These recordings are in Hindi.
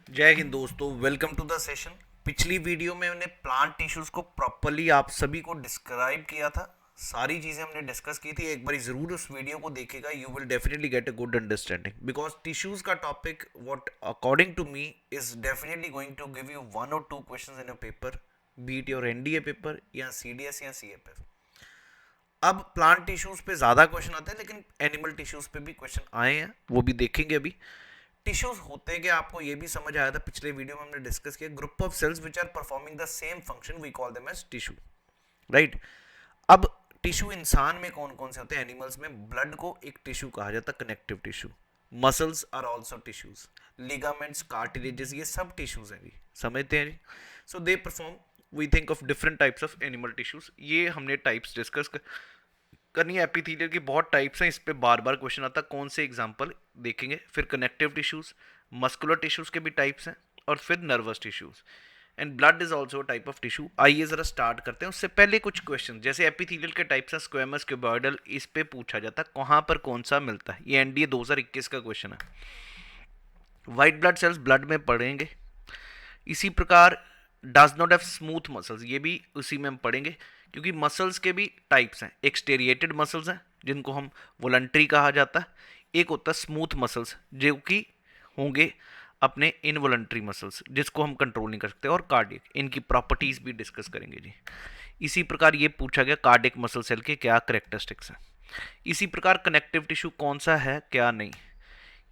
जय हिंद दोस्तों, वेलकम टू द सेशन। पिछली वीडियो में हमने प्लांट टिश्यूज को प्रॉपरली आप सभी को डिस्क्राइब किया था। सारी चीज़ें हमने डिस्कस की थी। एक बार ज़रूर उस वीडियो को देखेगा, you will definitely get a good understanding because tissues का topic what according to me is definitely going to give you one or two questions in a paper, beat your NDA paper या सीडीएस या सीएफएफ। अब प्लांट टिश्यूज पे ज़्यादा क्वेश्चन आते हैं, लेकिन एनिमल टिश्यूज पे भी क्वेश्चन आए हैं, वो भी देखेंगे अभी। टिश्यूज होते क्या, आपको ये भी समझ आया था पिछले वीडियो में हमने डिस्कस किया। Group of cells which are performing the same function we call them as tissue, right. अब टिश्यू इंसान में कौन कौन से होते हैं? एनिमल्स में ब्लड को एक टिश्यू कहा जाता है, connective tissue. Muscles are also tissues, ligaments, cartilages, ये सब टिश्यूज हैं जी, समझते हैं जी। So they perform, we think of different types of animal tissues. ये हमने टाइप्स डिस्कस करनी है। एपिथेलियल की बहुत टाइप्स हैं, इस पे बार बार क्वेश्चन आता है, कौन से एग्जांपल देखेंगे। फिर कनेक्टिव टिश्यूज, मस्कुलर टिश्यूज के भी टाइप्स हैं, और फिर nervous tissues. And blood is also type of tissue. आइए जरा स्टार्ट करते हैं। उससे पहले कुछ क्वेश्चन, जैसे एपिथेलियल के टाइप्स हैं स्क्वेमस, क्यूबॉइडल, इस पे पूछा जाता है कहाँ पर कौन सा मिलता है। ये एनडीए 2021 का क्वेश्चन है। व्हाइट ब्लड सेल्स ब्लड में पड़ेंगे। इसी प्रकार does not have smooth muscles, ये भी उसी में हम पढ़ेंगे, क्योंकि मसल्स के भी टाइप्स हैं। एक स्टेरिएटेड मसल्स हैं जिनको हम वॉलंटरी कहा जाता है, एक होता है स्मूथ मसल्स जो कि होंगे अपने इनवॉलंटरी मसल्स जिसको हम कंट्रोल नहीं कर सकते, और कार्डियक, इनकी प्रॉपर्टीज भी डिस्कस करेंगे जी। इसी प्रकार ये पूछा गया कार्डियक मसल सेल के क्या करेक्टरिस्टिक्स हैं। इसी प्रकार कनेक्टिव टिश्यू कौन सा है क्या नहीं,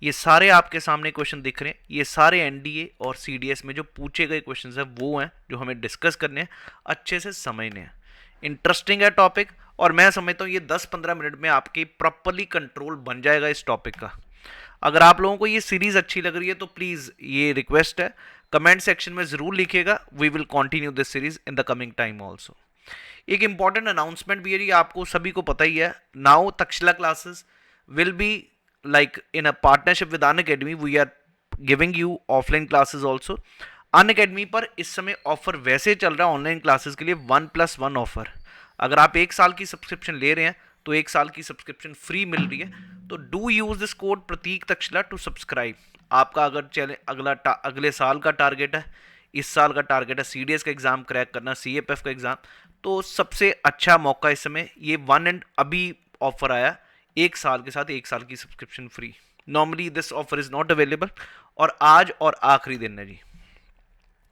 ये सारे आपके सामने क्वेश्चन दिख रहे हैं। ये सारे एनडीए और सीडीएस में जो पूछे गए क्वेश्चंस हैं वो हैं जो हमें डिस्कस करने हैं, अच्छे से समझने हैं। इंटरेस्टिंग है टॉपिक, और मैं समझता हूँ ये 10-15 मिनट में आपकी प्रॉपरली कंट्रोल बन जाएगा इस टॉपिक का। अगर आप लोगों को ये सीरीज अच्छी लग रही है तो प्लीज़, ये रिक्वेस्ट है, कमेंट सेक्शन में ज़रूर लिखिएगा। We will continue this series in the coming time also. एक इंपॉर्टेंट अनाउंसमेंट भी है जी, आपको सभी को पता ही है। Now Takshashila classes will be like in a partnership with Unacademy, we are giving you offline classes also. Unacademy पर इस समय ऑफर वैसे चल रहा है ऑनलाइन क्लासेस के लिए 1+1 ऑफर। अगर आप एक साल की सब्सक्रिप्शन ले रहे हैं तो एक साल की सब्सक्रिप्शन फ्री मिल रही है। तो do use this code Prateek Takshashila to subscribe. आपका अगर चले अगले साल का टारगेट है, इस साल का टारगेट है सीडीएस का एग्जाम क्रैक करना, सीएफएफ का एग्जाम, तो सबसे अच्छा मौका इस समय ये वन एंड अभी ऑफर आया, एक साल के साथ एक साल की subscription free. Normally this offer is not available, और आज और आखिरी दिन है जी।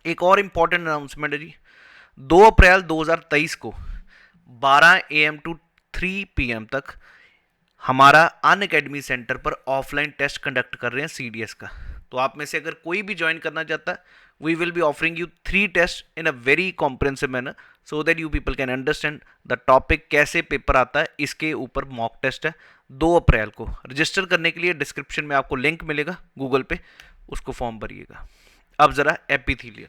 एक और इंपॉर्टेंट अनाउंसमेंट है जी, 2 अप्रैल 2023 को 12 AM टू 3 PM तक हमारा अन अकेडमी सेंटर पर ऑफलाइन टेस्ट कंडक्ट कर रहे हैं सीडीएस का। तो आप में से अगर कोई भी ज्वाइन करना चाहता है, we will be offering you 3 test in a very comprehensive manner, so that you people can understand the topic, कैसे पेपर आता है, इसके ऊपर मॉक टेस्ट है 2 अप्रैल को। रजिस्टर करने के लिए डिस्क्रिप्शन में आपको लिंक मिलेगा गूगल पे, उसको फॉर्म भरिएगा। अब जरा एपिथेलियल,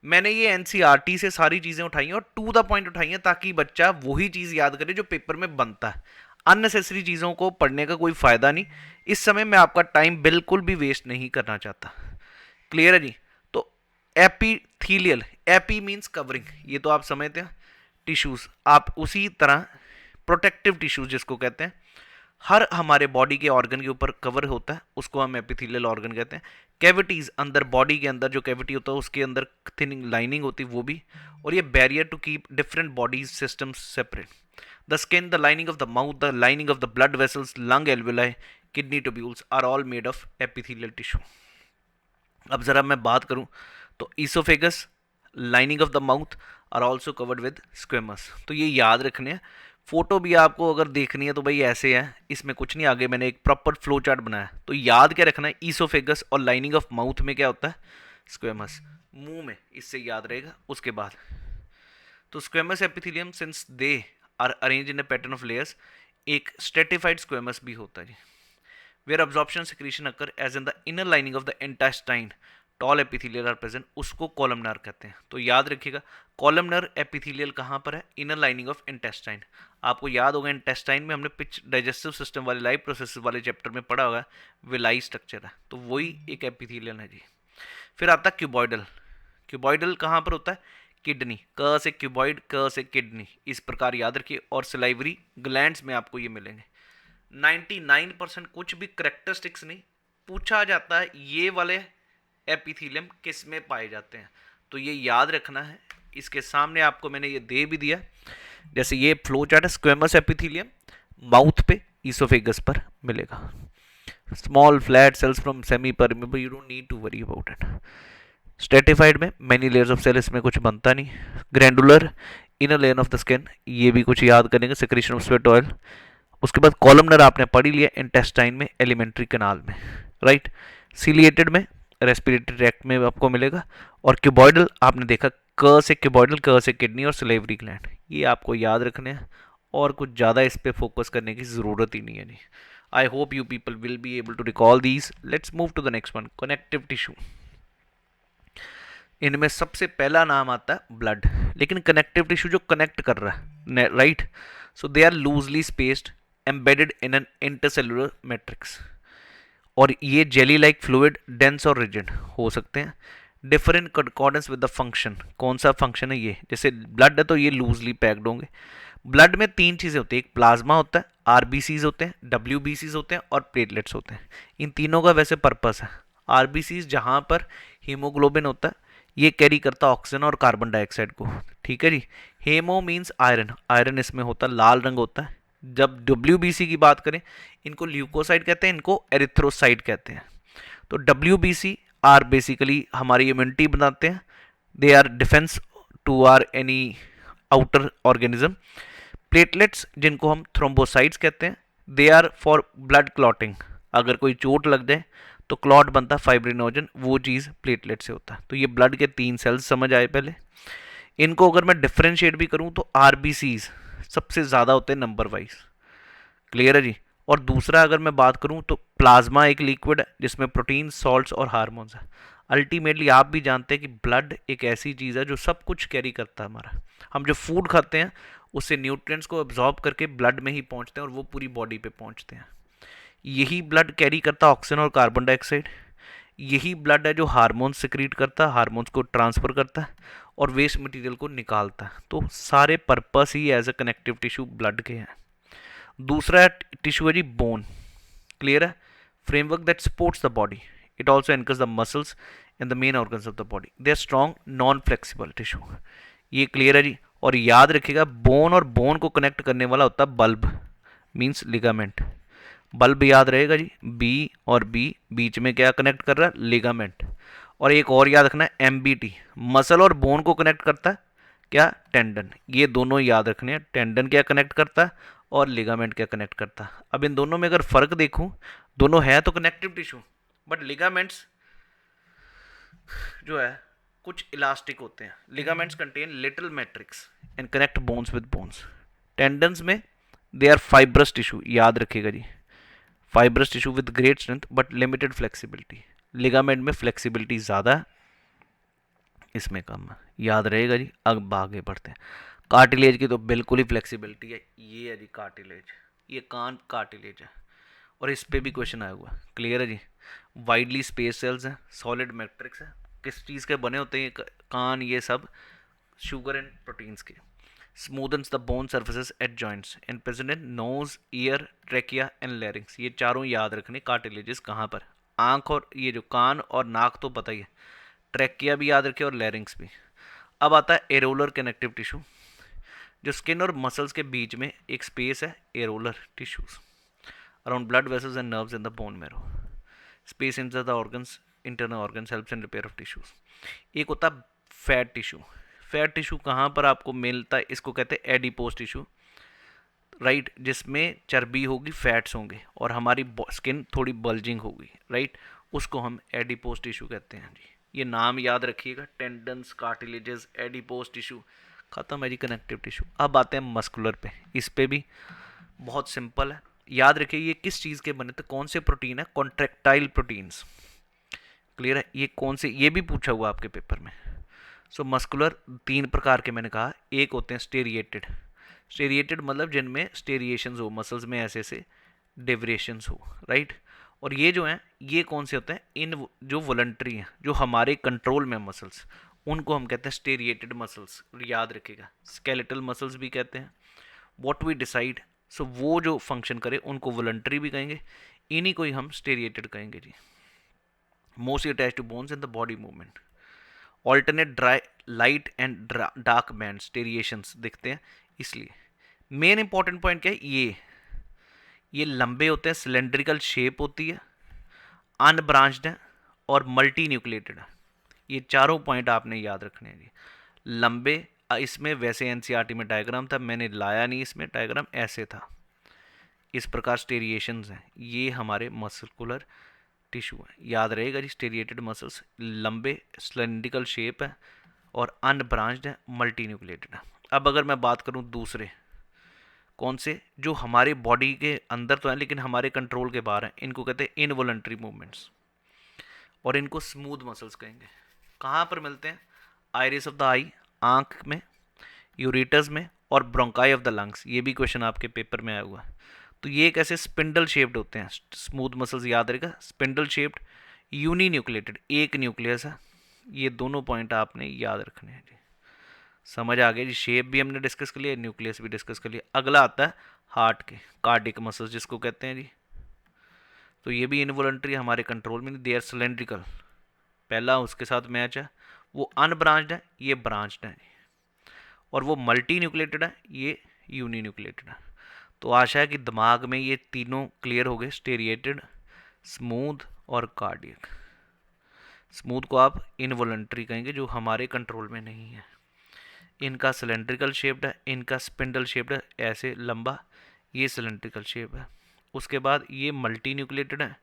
मैंने ये एनसीईआरटी से सारी चीज़ें उठाई हैं और टू द पॉइंट उठाई हैं, ताकि बच्चा वही चीज़ याद करे जो पेपर में बनता है। अननेसेसरी चीज़ों को पढ़ने का कोई फ़ायदा नहीं। इस समय मैं आपका टाइम बिल्कुल भी वेस्ट नहीं करना चाहता। क्लियर है जी? तो एपीथीलियल, एपी मीन्स कवरिंग, ये तो आप समझते हैं। टिश्यूज़, आप उसी तरह प्रोटेक्टिव टिश्यूज़ जिसको कहते हैं, हर हमारे बॉडी के ऑर्गन के ऊपर कवर होता है, उसको हम एपिथेलियल ऑर्गन कहते हैं। कैविटीज, अंदर बॉडी के अंदर जो कैविटी होता है उसके अंदर थिनिंग लाइनिंग होती है, वो भी। और ये barrier to keep different bodies systems separate. The skin, the lining of the mouth, the lining of the blood vessels, lung alveoli, kidney tubules are all made of epithelial tissue. अब जरा मैं बात करूं तो oesophagus, lining of the mouth are also covered with squamous. तो ये याद रखने हैं। फोटो भी आपको अगर देखनी है तो भाई ऐसे है, इसमें कुछ नहीं, आगे मैंने एक प्रॉपर फ्लो चार्ट बनाया। तो याद क्या रखना है, ईसोफेगस और लाइनिंग ऑफ माउथ में क्या होता है, स्क्वेमस। मुंह में, इससे याद रहेगा। उसके बाद तो squamous epithelium, since they are arrange in a pattern of layers, एक स्ट्रेटिफाइड स्क्वेमस भी होता है जी। Where absorption secretion occur as in the inner lining of the intestine, tall epithelial are present, उसको कॉलमनर कहते हैं। तो याद रखिएगा, कॉलमनर एपिथेलियल कहाँ पर है, इनर लाइनिंग ऑफ इंटेस्टाइन। आपको याद होगा इंटेस्टाइन में हमने पिच डाइजेस्टिव सिस्टम वाले लाइफ प्रोसेस वाले चैप्टर में पढ़ा होगा, विलाई स्ट्रक्चर है, तो वही एक एपिथेलियल है जी। फिर आता है क्यूबॉइडल। क्यूबॉइडल कहाँ पर होता है, किडनी, क से क्यूबॉइड, क से किडनी, इस प्रकार याद रखिए। और सिलाइवरी ग्लैंड्स में आपको ये मिलेंगे। 99% कुछ भी करेक्टरिस्टिक्स नहीं पूछा जाता है, ये वाले एपिथेलियम किस में पाए जाते हैं, तो ये याद रखना है। इसके सामने आपको मैंने ये दे भी दिया, जैसे ये फ्लो चार्ट है, स्क्वेमस एपिथेलियम माउथ पे, ईसोफेगस पर मिलेगा। Small flat cells from semi permeable, you don't need to worry about it. Stratified में मैनी लेयर्स ऑफ सेल, इसमें कुछ बनता नहीं। Glandular inner layer of the skin, ये भी कुछ याद करेंगे, सिक्रीशन ऑफ स्वेट ऑयल। उसके बाद कॉलमनर आपने पढ़ ही लिया, इंटेस्टाइन में, एलिमेंट्री कैनाल में, राइट। सिलिएटेड में रेस्पिरेटरी ट्रैक्ट में आपको मिलेगा। और क्यूबॉइडल आपने देखा, क से क्यूबॉइडल, क से किडनी और सिलेवरी ग्लैंड, ये आपको याद रखने हैं और कुछ ज़्यादा इस पर फोकस करने की ज़रूरत ही नहीं है जी। I hope you people will be able to recall these. Let's move to the next one, connective tissue. इनमें सबसे पहला नाम आता है ब्लड, लेकिन कनेक्टिव टिश्यू जो कनेक्ट कर रहा है, right, so they are loosely spaced embedded in an intercellular matrix. और ये जेली लाइक फ्लूइड, डेंस और रिजिड हो सकते हैं। Different concordance with the function, कौन सा फंक्शन है ये, जैसे ब्लड है तो ये लूजली पैक्ड होंगे। ब्लड में तीन चीज़ें होती हैं, एक प्लाज्मा होता है, आरबीसीज होते हैं, डब्ल्यूबीसीज होते हैं और प्लेटलेट्स होते हैं। इन तीनों का वैसे पर्पस है, आरबीसीज जहाँ पर हीमोग्लोबिन होता है, ये कैरी करता है ऑक्सीजन और कार्बन डाइऑक्साइड को, ठीक है जी। हेमो मीन्स आयरन, आयरन इसमें होता है, लाल रंग होता है। जब डब्ल्यूबीसी की बात करें, इनको ल्यूकोसाइड कहते हैं, इनको एरिथ्रोसाइड कहते हैं। तो डब्ल्यूबीसी आर बेसिकली हमारी इम्यूनिटी बनाते हैं, they are defence to our any outer organism. Platelets जिनको हम थ्रोम्बोसाइट्स कहते हैं, they are for blood clotting, अगर कोई चोट लग जाए तो क्लॉट बनता है फाइब्रिनोजन, वो चीज़ प्लेटलेट से होता है। तो ये ब्लड के तीन सेल्स समझ आए पहले। इनको अगर मैं डिफ्रेंशिएट भी करूं तो आरबीसीज सबसे ज़्यादा होते हैं नंबर वाइज, क्लियर है जी। और दूसरा अगर मैं बात करूं तो प्लाज्मा एक लिक्विड है जिसमें प्रोटीन, सॉल्ट्स और हार्मोन्स है। अल्टीमेटली आप भी जानते हैं कि ब्लड एक ऐसी चीज़ है जो सब कुछ कैरी करता है हमारा। हम जो फूड खाते हैं उससे न्यूट्रिएंट्स को एब्जॉर्ब करके ब्लड में ही पहुंचते हैं और वो पूरी बॉडी पे पहुंचते हैं। यही ब्लड कैरी करता है ऑक्सीजन और कार्बन डाइऑक्साइड। यही ब्लड है जो हार्मोन्स सिक्रीट करता है, हार्मोन्स को ट्रांसफ़र करता है और वेस्ट मटेरियल को निकालता है। तो सारे पर्पस ही as a connective tissue blood के हैं। दूसरा टिश्यू है जी बोन, क्लियर है, framework that supports the body, it also anchors the muscles and the main organs of the body, they are strong non flexible tissue, ये क्लियर है जी। और याद रखिएगा बोन और बोन को कनेक्ट करने वाला होता है बल्ब, मीन्स लिगामेंट। बल्ब याद रहेगा जी, बी और बी बीच में क्या कनेक्ट कर रहा है, लिगामेंट। और एक और याद रखना है, एमबीटी, मसल और बोन को कनेक्ट करता है क्या, टेंडन। ये दोनों याद रखने हैं, टेंडन क्या कनेक्ट करता है और लिगामेंट क्या कनेक्ट करता है। अब इन दोनों में अगर फर्क देखूं, दोनों है तो कनेक्टिव टिश्यू, बट लिगामेंट्स जो है कुछ इलास्टिक होते हैं। Ligaments contain little matrix and connect bones with bones. Tendons में दे आर फाइब्रस टिश्यू, याद रखिएगा जी, fibrous tissue with great strength but limited flexibility. Ligament में फ्लेक्सिबिलिटी ज़्यादा है, इसमें कम है, याद रहेगा जी। अब आगे बढ़ते हैं, कार्टिलेज की तो बिल्कुल ही फ्लेक्सिबिलिटी है, ये है जी कार्टिलेज, ये कान कार्टिलेज है और इस पे भी क्वेश्चन आया हुआ है, क्लियर है जी। वाइडली स्पेस सेल्स हैं, सॉलिड मैट्रिक्स है, किस चीज़ के बने होते हैं ये कान, ये सब शुगर एंड प्रोटीन्स के। Smoothens the bone surfaces at joints and present in nose, ear, trachea and larynx. ये चारों याद रखने, कार्टिलेजेस कहाँ पर, आँख और ये जो कान और नाक तो पता ही है, ट्रेकिया भी याद रखे और लैरिंग्स भी। अब आता है एरोलर कनेक्टिव टिश्यू, जो स्किन और मसल्स के बीच में एक स्पेस है, areolar tissues around blood vessels and nerves in the bone marrow. Space in the organs, internal organs helps in repair of tissues. एक होता है फैट टिश्यू। फैट टिश्यू कहाँ पर आपको मिलता है, इसको कहते हैं एडिपोज टिश्यू, राइट, जिसमें चर्बी होगी, फैट्स होंगे और हमारी स्किन थोड़ी बल्जिंग होगी, राइट, उसको हम एडिपोज टिश्यू कहते हैं जी। ये नाम याद रखिएगा, टेंडन्स, कार्टिलेजेस, एडिपोज टिश्यू, खत्म है जी कनेक्टिव टिश्यू। अब आते हैं मस्कुलर पे, इस पे भी बहुत सिंपल है, याद रखिए ये किस चीज़ के बने थे, कौन से प्रोटीन है, कॉन्ट्रेक्टाइल प्रोटीन्स, क्लियर है। ये कौन से, ये भी पूछा हुआ आपके पेपर में। सो मस्कुलर तीन प्रकार के मैंने कहा, एक होते हैं स्टेरिएटेड, स्टेरिएटेड मतलब जिनमें स्टेरिएशंस हो, मसल्स में ऐसे ऐसे डेविएशंस हो, राइट। और ये जो हैं ये कौन से होते हैं, इन जो वॉलंटरी हैं, जो हमारे कंट्रोल में मसल्स, उनको हम कहते हैं स्टेरिएटेड मसल्स, याद रखिएगा। स्केलेटल मसल्स भी कहते हैं, व्हाट वी डिसाइड, सो वो जो फंक्शन करे उनको वॉलंटरी भी कहेंगे, इन्हीं को ही हम स्टेरिएटेड कहेंगे जी। Mostly attach to bones in the body movement. Alternate dry light and dark bands variations दिखते हैं। इसलिए मेन इंपॉर्टेंट पॉइंट क्या है, ये लंबे होते हैं, सिलेंड्रिकल शेप होती है, अनब्रांच्ड है और मल्टी न्यूक्लिएटेड है। ये चारों पॉइंट आपने याद रखने हैं जी। लंबे, इसमें वैसे एनसीईआरटी में डायग्राम था, मैंने लाया नहीं, इसमें डायग्राम ऐसे था। इस प्रकार स्टेरिएशंस हैं, ये हमारे मस्कुलर टिश्यू है, याद रहेगा जी। स्टेरिएटेड मसल्स, लंबे, सिलेंड्रिकल शेप है और अनब्रांच्ड है, मल्टी न्यूक्लिएटेड है। अब अगर मैं बात करूं दूसरे, कौन से, जो हमारे बॉडी के अंदर तो हैं लेकिन हमारे कंट्रोल के बाहर हैं, इनको कहते हैं इनवॉलंटरी मूवमेंट्स, और इनको स्मूथ मसल्स कहेंगे। कहाँ पर मिलते हैं? आइरिस ऑफ द आई, आंख में, यूरेटस में, और ब्रोंकाई ऑफ द लंग्स। ये भी क्वेश्चन आपके पेपर में आया हुआ है। तो ये कैसे स्पिंडल शेप्ड होते हैं स्मूथ मसल्स, याद रहेगा, स्पिंडल शेप्ड, यूनी न्यूक्लिएटेड, एक न्यूक्लियस है। ये दोनों पॉइंट आपने याद रखने हैं जी। समझ आ गया जी। शेप भी हमने डिस्कस कर लिया, न्यूक्लियस भी डिस्कस कर लिया। अगला आता है हार्ट के, कार्डिक मसल्स जिसको कहते हैं जी। तो ये भी इनवॉलंटरी, हमारे कंट्रोल में नहीं, दे आर सिलेंड्रिकल। पहला उसके साथ मैच है, वो अनब्रांच्ड है, ये ब्रांच्ड है, और वो मल्टी न्यूक्लिएटेड है, ये यूनी न्यूक्लिएटेड है। तो आशा है कि दिमाग में ये तीनों क्लियर हो गए, स्टेरिएटेड, स्मूथ और कार्डियक। स्मूथ को आप इनवॉलंटरी कहेंगे, जो हमारे कंट्रोल में नहीं है। इनका सिलेंड्रिकल शेप्ड है, इनका स्पिंडल शेप्ड है, ऐसे लंबा, ये सिलेंड्रिकल शेप है। उसके बाद ये मल्टी न्यूक्लिएटेड है,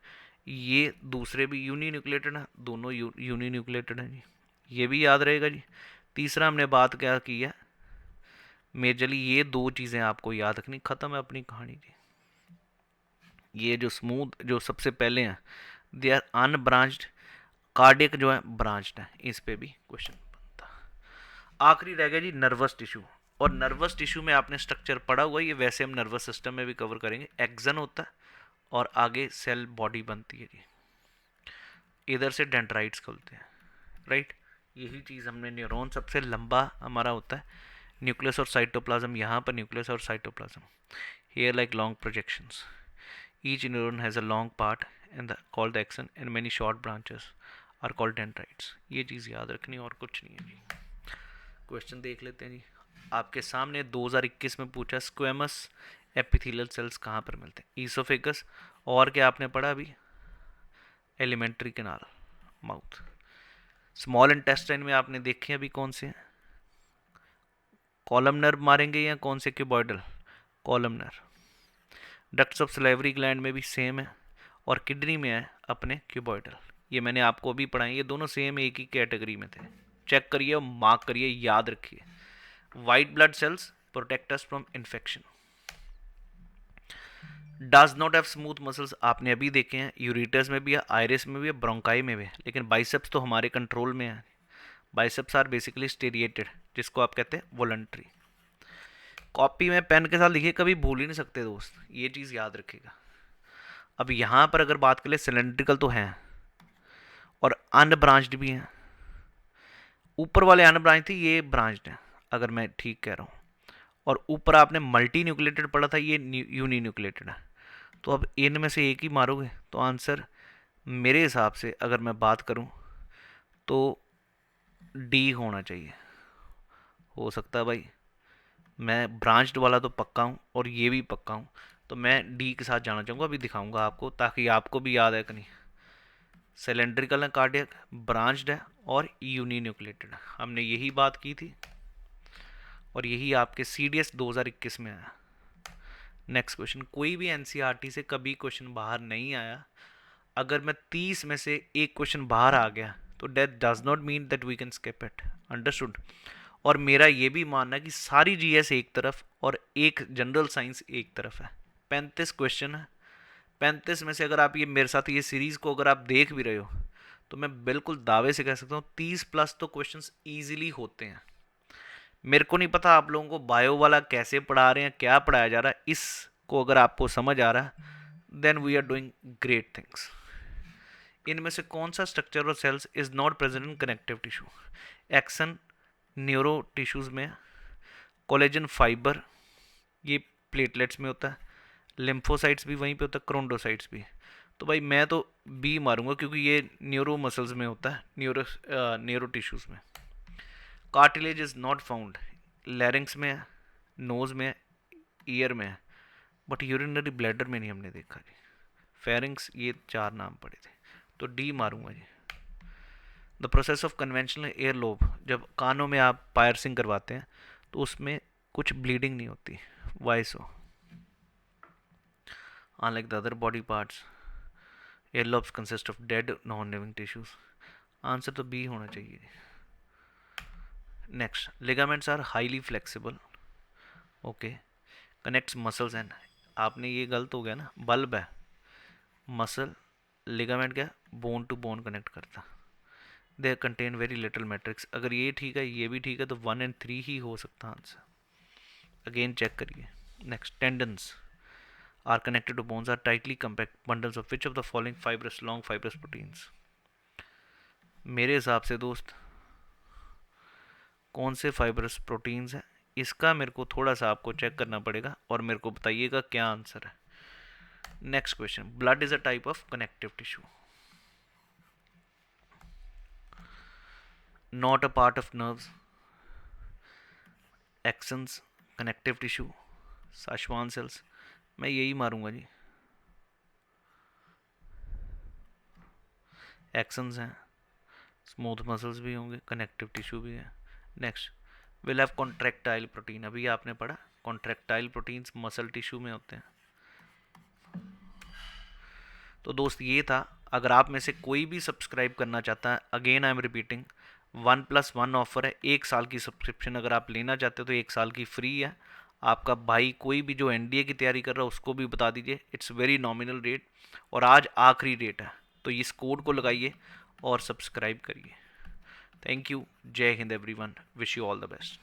ये दूसरे भी यूनी न्यूक्लिएटेड है, दोनों यूनी न्यूक्लिएटेड हैं जी। ये भी याद रहेगा जी। तीसरा हमने बात क्या की है, मेजरली ये दो चीज़ें आपको याद रखनी, ख़त्म है अपनी कहानी जी। ये जो स्मूथ, जो सबसे पहले हैं, दे आर अनब्रांच्ड, कार्डियक जो है ब्रांच्ड है, इस पे भी क्वेश्चन बनता। आखिरी रह गया जी नर्वस टिश्यू, और नर्वस टिश्यू में आपने स्ट्रक्चर पढ़ा हुआ, ये वैसे हम नर्वस सिस्टम में भी कवर करेंगे। एक्सन होता है और आगे सेल बॉडी बनती है जी, इधर से डेंड्राइट्स खुलते हैं, राइट। यही चीज़ हमने, न्यूरॉन सबसे लंबा हमारा होता है, न्यूक्लियस और साइटोप्लाज्म, यहाँ पर न्यूक्लियस और cytoplasm, here like long projections. Each neuron has a long part and called the axon, and many short branches are called dendrites. ये चीज़ याद रखनी, और कुछ नहीं है जी। क्वेश्चन देख लेते हैं जी। आपके सामने 2021 में पूछा, स्क्वेमस एपिथेलियल सेल्स कहाँ पर मिलते हैं? ईसोफेगस, और क्या आपने पढ़ा अभी? Alimentary canal, mouth. Small intestine में आपने देखे अभी कौन से हैं? कॉलमनर मारेंगे या कौन से, cuboidal? Columnar. Ducts of salivary gland में भी सेम है, और किडनी में है अपने क्यूबॉइडल। ये मैंने आपको भी पढ़ाई, ये दोनों सेम एक ही कैटेगरी में थे। चेक करिए और मार्क करिए, याद रखिए। White blood cells protect us from infection. Does not have smooth muscles, आपने अभी देखे हैं, यूरेटस में भी है, आइरिस में भी है, ब्रोंकाई में भी है, लेकिन बाइसेप्स तो हमारे कंट्रोल में है। बाइसेप्स आर बेसिकली स्टेरिएटेड, जिसको आप कहते हैं वॉलंटरी। कॉपी में पेन के साथ लिखिए, कभी भूल ही नहीं सकते दोस्त, ये चीज़ याद रखिएगा। अब यहाँ पर अगर बात करें, सिलेंड्रिकल तो हैं और अनब्रांच्ड भी हैं। ऊपर वाले अनब्रांच थे, ये ब्रांच्ड हैं, अगर मैं ठीक कह रहा हूँ। और ऊपर आपने मल्टी न्यूक्लिएटेड पढ़ा था, ये यूनी न्यूक्लिएटेड है। तो अब इनमें से एक ही मारोगे तो आंसर मेरे हिसाब से, अगर मैं बात करूँ तो डी होना चाहिए। हो सकता है भाई, मैं ब्रांच्ड वाला तो पक्का हूँ और ये भी पक्का हूँ, तो मैं डी के साथ जाना चाहूँगा। अभी दिखाऊंगा आपको, ताकि आपको भी याद है कि नहीं। सिलेंड्रिकल है, कार्डियक, ब्रांच्ड है और यूनी न्यूक्लिएटेड है, हमने यही बात की थी, और यही आपके CDS 2021 में आया। नेक्स्ट क्वेश्चन, कोई भी NCERT से कभी क्वेश्चन बाहर नहीं आया। अगर मैं 30 में से एक क्वेश्चन बाहर आ गया तो that does not mean that we can skip it, understood. और मेरा ये भी मानना है कि सारी GS एक तरफ और एक जनरल साइंस एक तरफ है। 35 क्वेश्चन है, 35 में से अगर आप ये मेरे साथ ये सीरीज़ को अगर आप देख भी रहे हो, तो मैं बिल्कुल दावे से कह सकता हूँ 30+ तो क्वेश्चंस ईजिली होते हैं। मेरे को नहीं पता आप लोगों को बायो वाला कैसे पढ़ा रहे हैं, क्या पढ़ाया जा रहा है, इसको अगर आपको समझ आ रहा है then we are doing great things. इनमें से कौन सा स्ट्रक्चर और cells is not present in connective tissue? Axon neuro tissues में, कोलेजन फाइबर ये प्लेटलेट्स में होता है, लिम्फोसाइट्स भी वहीं पे होता है, क्रोंडोसाइट्स भी। तो भाई मैं तो बी मारूंगा, क्योंकि ये न्यूरो मसल्स में होता है, न्यूरो टिश्यूज में। कार्टिलेज इज नॉट फाउंड, लैरिंग्स में है, नोज में है, ईयर में है, बट यूरिनरी ब्लैडर में नहीं हमने देखा जी। फेरिंग्स, ये 4 नाम पड़े थे, तो डी मारूंगा जी। The process of conventional earlobe, जब कानों में आप पायरसिंग करवाते हैं तो उसमें कुछ ब्लीडिंग नहीं होती, why so? Unlike the other body parts, air lobes consist of dead non living tissues. Answer तो बी होना चाहिए। Next, ligaments are highly flexible, okay, connects muscles and, आपने ये गलत हो गया ना, बल्ब है मसल, लिगामेंट क्या, बोन टू बोन कनेक्ट करता। They contain very little matrix, अगर ये ठीक है ये भी ठीक है तो 1 और 3 ही हो सकता आंसर। अगेन चेक करिए। Next, tendons are connected to bones, are tightly compact bundles of which of the following fibrous long fibrous proteins. मेरे हिसाब से दोस्त कौन से फाइब्रस प्रोटीन्स हैं, इसका मेरे को थोड़ा सा आपको चेक करना पड़ेगा और मेरे को बताइएगा क्या आंसर है। Next question, blood is a type of connective tissue, not a part of nerves, axons, connective tissue, Schwann cells. मैं यही मारूंगा जी, एक्सन्स हैं, स्मूथ मसल्स भी होंगे, कनेक्टिव टिश्यू भी है। Next, will have contractile protein, अभी आपने पढ़ा कॉन्ट्रैक्टाइल प्रोटीन्स मसल टिश्यू में होते हैं। तो दोस्त ये था, अगर आप में से कोई भी सब्सक्राइब करना चाहता है, again I am repeating, 1+1 offer है, 1 साल की सब्सक्रिप्शन अगर आप लेना चाहते हो तो 1 साल की फ्री है। आपका भाई कोई भी जो एनडीए की तैयारी कर रहा है उसको भी बता दीजिए, इट्स वेरी नॉमिनल रेट, और आज आखिरी डेट है, तो इस कोड को लगाइए और सब्सक्राइब करिए। थैंक यू, जय Hind everyone, wish you all the best.